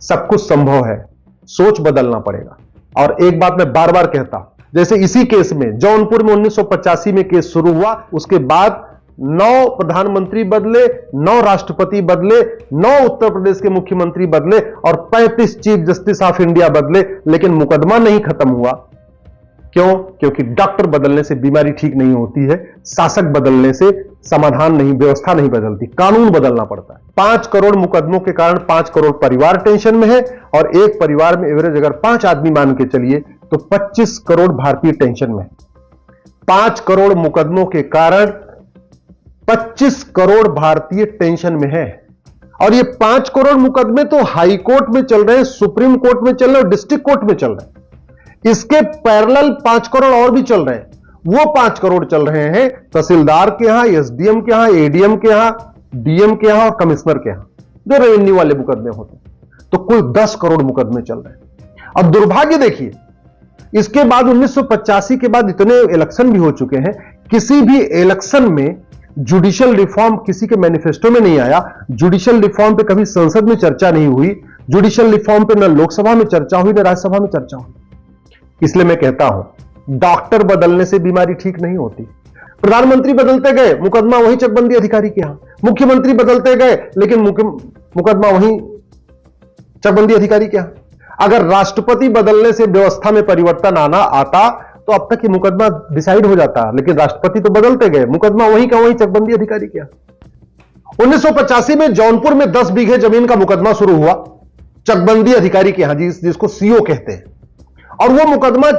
सब कुछ संभव है, सोच बदलना पड़ेगा। और एक बात मैं बार बार कहता हूं, जैसे इसी केस में जौनपुर में 1985 में केस शुरू हुआ, उसके बाद 9 प्रधानमंत्री बदले, 9 राष्ट्रपति बदले, 9 उत्तर प्रदेश के मुख्यमंत्री बदले और 35 चीफ जस्टिस ऑफ इंडिया बदले, लेकिन मुकदमा नहीं खत्म हुआ। क्यों? क्योंकि डॉक्टर बदलने से बीमारी ठीक नहीं होती है, शासक बदलने से समाधान नहीं, व्यवस्था नहीं बदलती, कानून बदलना पड़ता है। 5 करोड़ मुकदमों के कारण 5 करोड़ परिवार टेंशन में है, और एक परिवार में एवरेज अगर 5 आदमी मान के चलिए तो 25 करोड़ भारतीय टेंशन में है। 5 करोड़ मुकदमों के कारण 25 करोड़ भारतीय टेंशन में है। और ये 5 करोड़ मुकदमे तो हाई कोर्ट में चल रहे हैं, सुप्रीम कोर्ट में चल रहे हैं, डिस्ट्रिक्ट कोर्ट में चल रहे हैं। इसके पैरेलल 5 करोड़ और भी चल रहे हैं। वो 5 करोड़ चल रहे हैं तहसीलदार के यहां, एसडीएम के यहां, एडीएम के यहां, डीएम के यहां और कमिश्नर के यहां, जो रेवेन्यू वाले मुकदमे होते हैं। तो कुल 10 करोड़ मुकदमे चल रहे हैं। अब दुर्भाग्य देखिए, इसके बाद 1985 के बाद इतने इलेक्शन भी हो चुके हैं, किसी भी इलेक्शन में जुडिशियल रिफॉर्म किसी के मैनिफेस्टो में नहीं आया। जुडिशियल रिफॉर्म पे कभी संसद में चर्चा नहीं हुई। जुडिशियल रिफॉर्म पे न लोकसभा में चर्चा हुई, न राज्यसभा में चर्चा हुई। इसलिए मैं कहता हूं, डॉक्टर बदलने से बीमारी ठीक नहीं होती। प्रधानमंत्री बदलते गए, मुकदमा वही चकबंदी अधिकारी के यहां। मुख्यमंत्री बदलते गए, लेकिन मुकदमा वही चकबंदी अधिकारी के यहां। अगर राष्ट्रपति बदलने से व्यवस्था में परिवर्तन आता तो अब तक ये मुकदमा डिसाइड हो जाता, लेकिन राष्ट्रपति तो बदलते गए, मुकदमा वही का वही चकबंदी अधिकारी के यहां। 1985 में जौनपुर में 10 बीघे जमीन का मुकदमा शुरू हुआ चकबंदी अधिकारी के यहां, जिसको सीओ कहते हैं। और वो मुकदमा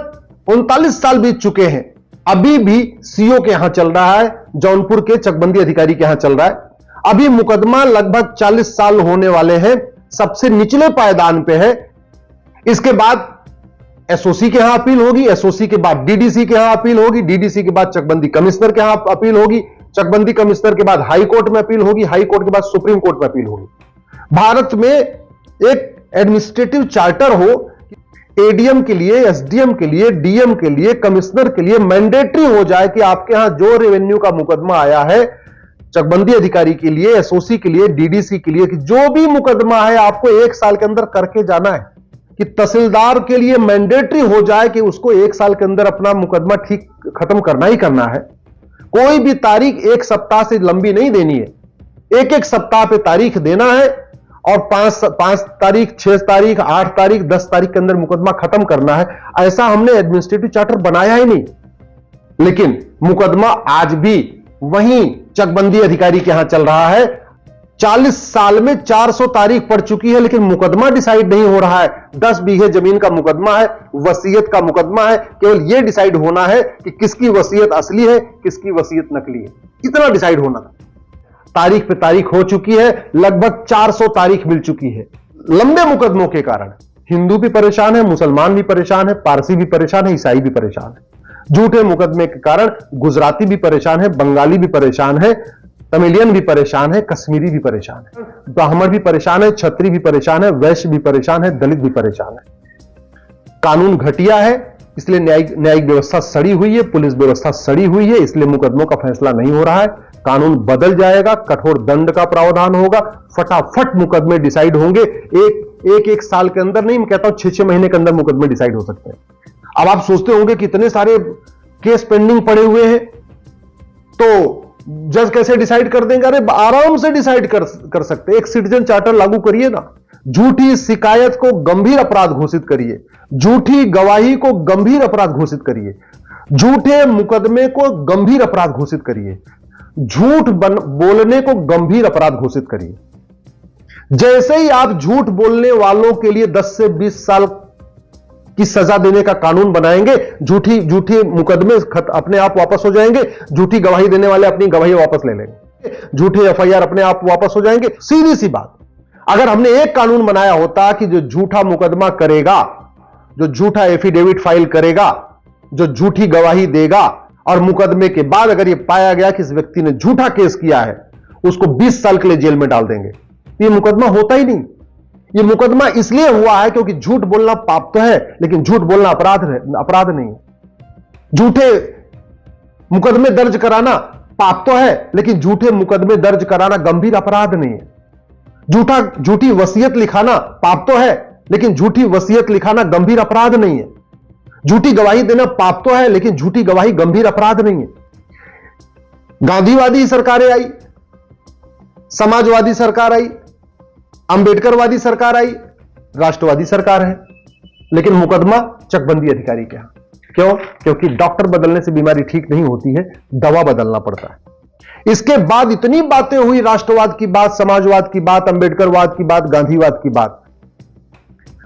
39 साल बीत चुके हैं, अभी भी सीओ के यहां चल रहा है, जौनपुर के चकबंदी अधिकारी के यहां चल रहा है। अभी मुकदमा लगभग 40 साल होने वाले हैं, सबसे निचले पायदान पे है। इसके बाद एसओसी के यहां अपील होगी, एसओसी के बाद डीडीसी के यहां अपील होगी, डीडीसी के बाद चकबंदी कमिश्नर के यहां अपील होगी, चकबंदी कमिश्नर के बाद हाई कोर्ट में अपील होगी, हाई कोर्ट के बाद सुप्रीम कोर्ट में अपील होगी। भारत में एक एडमिनिस्ट्रेटिव चार्टर हो, एडीएम के लिए, एसडीएम के लिए, डीएम के लिए, कमिश्नर के लिए मैंडेटरी हो जाए कि आपके यहां जो रेवेन्यू का मुकदमा आया है, चकबंदी अधिकारी के लिए, एसओसी के लिए, डीडीसी के लिए, कि जो भी मुकदमा है आपको 1 साल के अंदर करके जाना है। कि तहसीलदार के लिए मैंडेटरी हो जाए कि उसको 1 साल के अंदर अपना मुकदमा ठीक खत्म करना ही करना है। कोई भी तारीख 1 सप्ताह से लंबी नहीं देनी है, 1-1 सप्ताह पे तारीख देना है और 5 तारीख, 6 तारीख, 8 तारीख, 10 तारीख के अंदर मुकदमा खत्म करना है। ऐसा हमने एडमिनिस्ट्रेटिव चार्टर बनाया ही नहीं, लेकिन मुकदमा आज भी वहीं चकबंदी अधिकारी के यहां चल रहा है। 40 साल में 400 तारीख पड़ चुकी है, लेकिन मुकदमा डिसाइड नहीं हो रहा है। 10 बीघे जमीन का मुकदमा है, वसीयत का मुकदमा है। केवल यह डिसाइड होना है कि किसकी वसीयत असली है, किसकी वसीयत नकली है, इतना डिसाइड होना था। तारीख पे तारीख हो चुकी है, लगभग 400 तारीख मिल चुकी है। लंबे मुकदमों के कारण हिंदू भी परेशान है, मुसलमान भी परेशान है, पारसी भी परेशान है, ईसाई भी परेशान है। झूठे मुकदमे के कारण गुजराती भी परेशान है, बंगाली भी परेशान है, तमिलियन भी परेशान है, कश्मीरी भी परेशान है, ब्राह्मण भी परेशान है, क्षत्रिय भी परेशान है, वैश्य भी परेशान है, दलित भी परेशान है। कानून घटिया है, इसलिए न्यायिक व्यवस्था सड़ी हुई है, पुलिस व्यवस्था सड़ी हुई है, इसलिए मुकदमों का फैसला नहीं हो रहा है। कानून बदल जाएगा, कठोर दंड का प्रावधान होगा, फटाफट मुकदमे डिसाइड होंगे। एक साल के अंदर नहीं, मैं कहता हूं 6-6 महीने के अंदर मुकदमे डिसाइड हो सकते हैं। अब आप सोचते होंगे कि इतने सारे केस पेंडिंग पड़े हुए हैं, तो जज कैसे डिसाइड कर देंगे? अरे आराम से डिसाइड कर सकते हैं। एक सिटीजन चार्टर लागू करिए ना, झूठी शिकायत को गंभीर अपराध घोषित करिए, झूठी गवाही को गंभीर अपराध घोषित करिए, झूठे मुकदमे को गंभीर अपराध घोषित करिए, झूठ बोलने को गंभीर अपराध घोषित करिए। जैसे ही आप झूठ बोलने वालों के लिए 10 से 20 साल की सजा देने का कानून बनाएंगे, झूठी मुकदमे अपने आप वापस हो जाएंगे, झूठी गवाही देने वाले अपनी गवाही वापस ले लेंगे, झूठे एफआईआर अपने आप वापस हो जाएंगे। सीधी सी बात, अगर हमने एक कानून बनाया होता कि जो झूठा मुकदमा करेगा, जो झूठा एफिडेविट फाइल करेगा, जो झूठी गवाही देगा और मुकदमे के बाद अगर यह पाया गया कि इस व्यक्ति ने झूठा केस किया है, उसको 20 साल के लिए जेल में डाल देंगे। यह मुकदमा होता ही नहीं। यह मुकदमा इसलिए हुआ है क्योंकि झूठ बोलना पाप तो है, लेकिन झूठ बोलना अपराध नहीं है। झूठे मुकदमे दर्ज कराना पाप तो है, लेकिन झूठे मुकदमे दर्ज कराना गंभीर अपराध नहीं है। झूठी वसीयत लिखाना पाप तो है, लेकिन झूठी वसीयत लिखाना गंभीर अपराध नहीं है। झूठी गवाही देना पाप तो है, लेकिन झूठी गवाही गंभीर अपराध नहीं है। गांधीवादी सरकारें आई, समाजवादी सरकार आई, अंबेडकरवादी सरकार आई, राष्ट्रवादी सरकार है, लेकिन मुकदमा चकबंदी अधिकारी के यहां। क्यों? क्योंकि डॉक्टर बदलने से बीमारी ठीक नहीं होती है, दवा बदलना पड़ता है। इसके बाद इतनी बातें हुई, राष्ट्रवाद की बात, समाजवाद की बात, अंबेडकरवाद की बात, गांधीवाद की बात।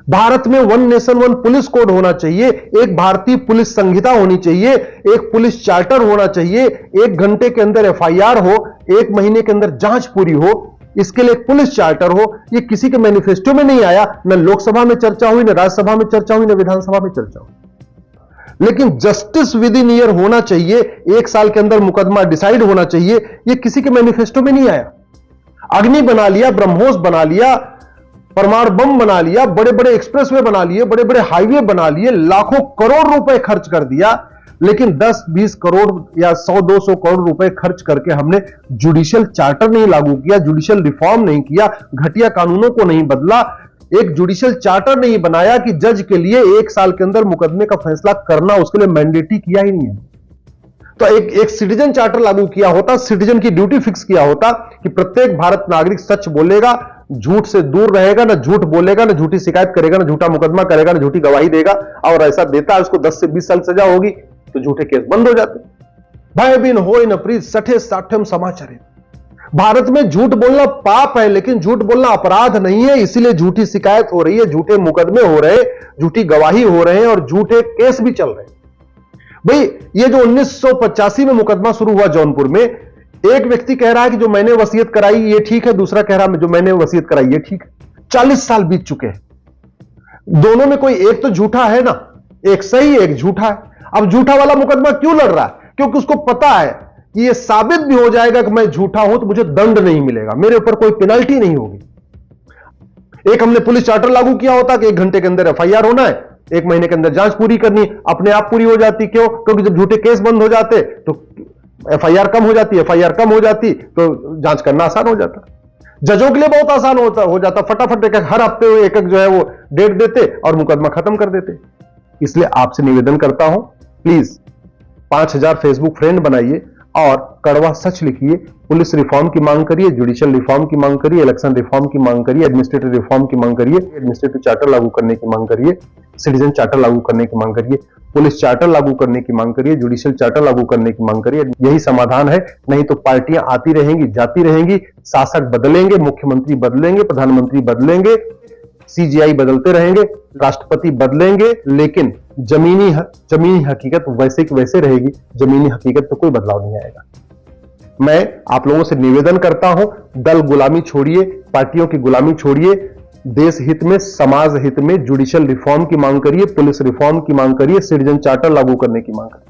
भारत में one nation one police code होना चाहिए, एक भारतीय पुलिस संहिता होनी चाहिए, एक पुलिस चार्टर होना चाहिए, 1 घंटे के अंदर एफआईआर हो, 1 महीने के अंदर जांच पूरी हो, इसके लिए एक पुलिस चार्टर हो। ये किसी के मैनिफेस्टो में नहीं आया, न लोकसभा में चर्चा हुई, न राज्यसभा में चर्चा हुई, न विधानसभा में चर्चा हुई। लेकिन जस्टिस विद इन ईयर होना चाहिए, 1 साल के अंदर मुकदमा डिसाइड होना चाहिए, ये किसी के मैनिफेस्टो में नहीं आया। अग्नि बना लिया, ब्रह्मोस बना लिया, परमाणु बम बना लिया, बड़े बड़े एक्सप्रेसवे बना लिए, बड़े बड़े हाईवे बना लिए, लाखों करोड़ रुपए खर्च कर दिया, लेकिन 10-20 करोड़ या 100-200 करोड़ रुपए खर्च करके हमने जुडिशियल चार्टर नहीं लागू किया, जुडिशियल रिफॉर्म नहीं किया, घटिया कानूनों को नहीं बदला, एक जुडिशियल चार्टर नहीं बनाया कि जज के लिए 1 साल के अंदर मुकदमे का फैसला करना उसके लिए मैंडेटरी किया ही नहीं है। तो एक सिटीजन चार्टर लागू किया होता, सिटीजन की ड्यूटी फिक्स किया होता कि प्रत्येक भारत नागरिक सच बोलेगा, झूठ से दूर रहेगा, ना झूठ बोलेगा, ना झूठी शिकायत करेगा, ना झूठा मुकदमा करेगा, ना झूठी गवाही देगा, और ऐसा देता है उसको 10 से 20 साल सजा होगी, तो झूठे केस बंद हो जाते। भय बिन होय न प्रीत सठे साठ्यम समाचारे। भारत में झूठ बोलना पाप है, लेकिन झूठ बोलना अपराध नहीं है, इसीलिए झूठी शिकायत हो रही है, झूठे मुकदमे हो रहे हैं, झूठी गवाही हो रहे हैं, और झूठे केस भी चल रहे हैं। भाई ये जो 1985 में मुकदमा शुरू हुआ जौनपुर में, एक व्यक्ति कह रहा है कि जो मैंने वसीयत कराई ये ठीक है, दूसरा कह रहा है जो मैंने वसीयत कराई ये ठीक है। 40 साल बीत चुके हैं, दोनों में कोई एक तो झूठा है ना, एक सही एक झूठा है। अब झूठा वाला मुकदमा क्यों लड़ रहा है? क्योंकि उसको पता है कि ये साबित भी हो जाएगा कि मैं झूठा हूं तो मुझे दंड नहीं मिलेगा, मेरे ऊपर कोई पेनल्टी नहीं होगी। एक हमने पुलिस चार्टर लागू किया होता कि 1 घंटे के अंदर एफआईआर होना है, 1 महीने के अंदर जांच पूरी करनी, अपने आप पूरी हो जाती। क्यों? क्योंकि जब झूठे केस बंद हो जाते तो एफआईआर कम हो जाती, एफआईआर कम हो जाती तो जांच करना आसान हो जाता। जजों के लिए बहुत आसान हो जाता, फटाफट एक हर हफ्ते एक जो है वो डेट देते और मुकदमा खत्म कर देते। इसलिए आपसे निवेदन करता हूं, प्लीज 5000 फेसबुक फ्रेंड बनाइए और कड़वा सच लिखिए। पुलिस रिफॉर्म की मांग करिए, जुडिशियल रिफॉर्म की मांग करिए, इलेक्शन रिफॉर्म की मांग करिए, एडमिनिस्ट्रेटिव रिफॉर्म की मांग करिए, एडमिनिस्ट्रेटिव चार्टर लागू करने की मांग करिए, सिटीजन चार्टर लागू करने की मांग करिए, पुलिस चार्टर लागू करने की मांग करिए, जुडिशियल चार्टर लागू करने की मांग करिए। यही समाधान है, नहीं तो पार्टियां आती रहेंगी, जाती रहेंगी, शासक बदलेंगे, मुख्यमंत्री बदलेंगे, प्रधानमंत्री बदलेंगे, सीजीआई बदलते रहेंगे, राष्ट्रपति बदलेंगे, लेकिन जमीनी हकीकत वैसे की वैसे रहेगी। जमीनी हकीकत तो कोई बदलाव नहीं आएगा। मैं आप लोगों से निवेदन करता हूं, दल गुलामी छोड़िए, पार्टियों की गुलामी छोड़िए, देश हित में, समाज हित में जुडिशियल रिफॉर्म की मांग करिए, पुलिस रिफॉर्म की मांग करिए, सिटीजन चार्टर लागू करने की मांग करिए।